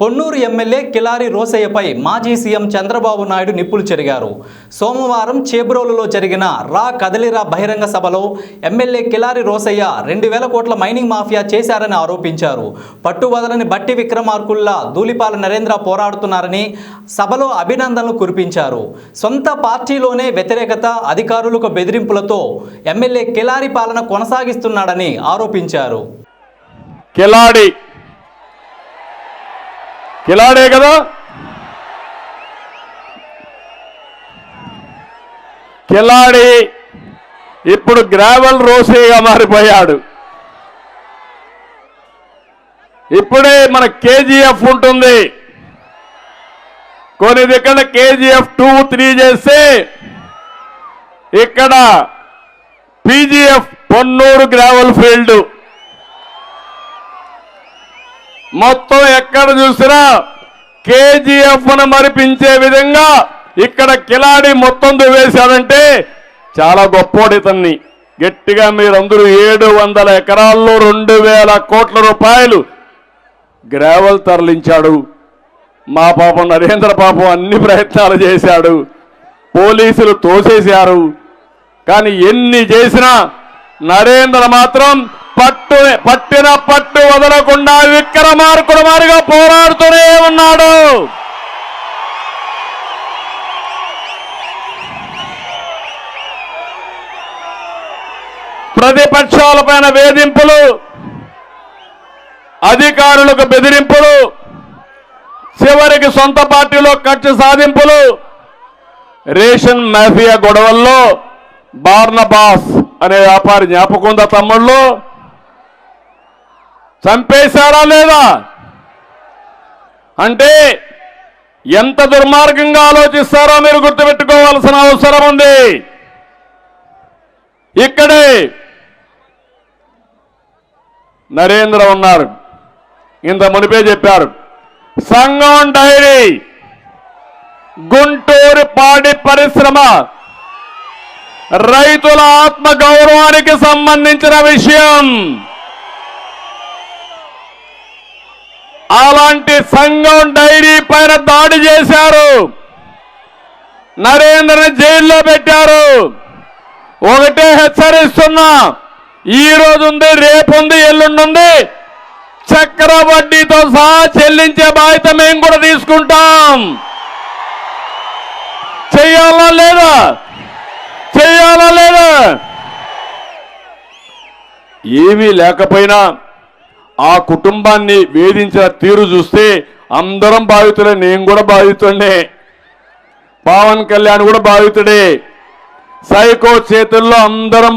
Ponnuru MLA Kilari రోసయ్యపై మాజీ CM Chandrababu Naidu నిప్పులు చెరిగారు. సోమవారం చేబ్రోలులో జరిగిన రా కదలిరా బహిరంగ సభలో ఎమ్మెల్యే కిలారి రోసయ్య 2000 కోట్ల మైనింగ్ మాఫియా చేశారని ఆరోపించారు. పట్టువదలని బట్టి విక్రమార్కుల్లా ధూళిపాల నరేంద్ర పోరాడుతున్నారని సభలో అభినందనలు కురిపించారు. సొంత పార్టీలోనే వ్యతిరేకత, అధికారులకు బెదిరింపులతో ఎమ్మెల్యే కిలారి పాలన కొనసాగిస్తున్నాడని ఆరోపించారు. కిలాడే కదా, కిలాడి ఇప్పుడు గ్రావెల్ రోసీగా మారిపోయాడు. ఇప్పుడే మన కేజీఎఫ్ ఉంటుంది, కొన్ని దగ్గర కేజీఎఫ్ 2, 3 చేస్తే ఇక్కడ పీజీఎఫ్ పొన్నూరు గ్రావెల్ ఫీల్డ్ మొత్తం ఎక్కడ చూసినా కేజీఎఫ్ ను మరిపించే విధంగా ఇక్కడ కిలాడి మొత్తం దువ్వేశాడంటే చాలా గొప్పోడితన్ని. గట్టిగా మీరందరూ 700 ఎకరాల్లో 2000 కోట్ల రూపాయలు గ్రావెల్ తరలించాడు. మా పాపం నరేంద్ర పాపం అన్ని ప్రయత్నాలు చేశాడు, పోలీసులు తోసేశారు. కానీ ఎన్ని చేసినా నరేంద్ర మాత్రం పట్టిన పట్టు వదలకుండా విక్రమార్కుడు మారిగా పోరాడుతూనే ఉన్నాడు. ప్రతిపక్షాలపైన వేధింపులు, అధికారులకు బెదిరింపులు, చివరికి సొంత పార్టీలో కక్ష సాధింపులు, రేషన్ మాఫియా గొడవల్లో బార్నబాస్ అనే వ్యాపారి జ్ఞాపకం ఉందా తమ్ముళ్ళు? చంపేశారా లేదా? అంటే ఎంత దుర్మార్గంగా ఆలోచిస్తారో మీరు గుర్తుపెట్టుకోవాల్సిన అవసరం ఉంది. ఇక్కడే నరేంద్ర ఉన్నారు, ఇంత మునిపే చెప్పారు. సంగం డైరీ, గుంటూరు పాడి పరిశ్రమ రైతుల ఆత్మ గౌరవానికి సంబంధించిన విషయం. అలాంటి సంఘం డైరీ పైన దాడి చేశారు, నరేంద్రని జైల్లో పెట్టారు. ఒకటే హెచ్చరిస్తున్నా, ఈ రోజు ఉంది, రేపు ఉంది, ఎల్లుండి చక్ర వడ్డీతో సహా చెల్లించే బాధ్యత మేము కూడా తీసుకుంటాం. చెయ్యాలా లేదా? చెయ్యాలా లేదా? ఏమీ లేకపోయినా ఆ కుటుంబాన్ని వేధించిన తీరు చూస్తే అందరం బాధితులే. నేను కూడా బాధితుడే, పవన్ కళ్యాణ్ కూడా బాధితుడే. సైకో చేతుల్లో అందరం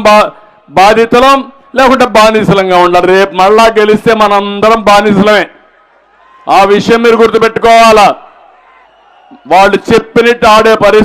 బాధితులం, లేకుంటే బానిసలంగా ఉండాలి. రేపు మళ్ళా గెలిస్తే మనందరం బానిసలమే. ఆ విషయం మీరు గుర్తుపెట్టుకోవాలా. వాళ్ళు చెప్పినట్టు ఆడే పరిస్థితి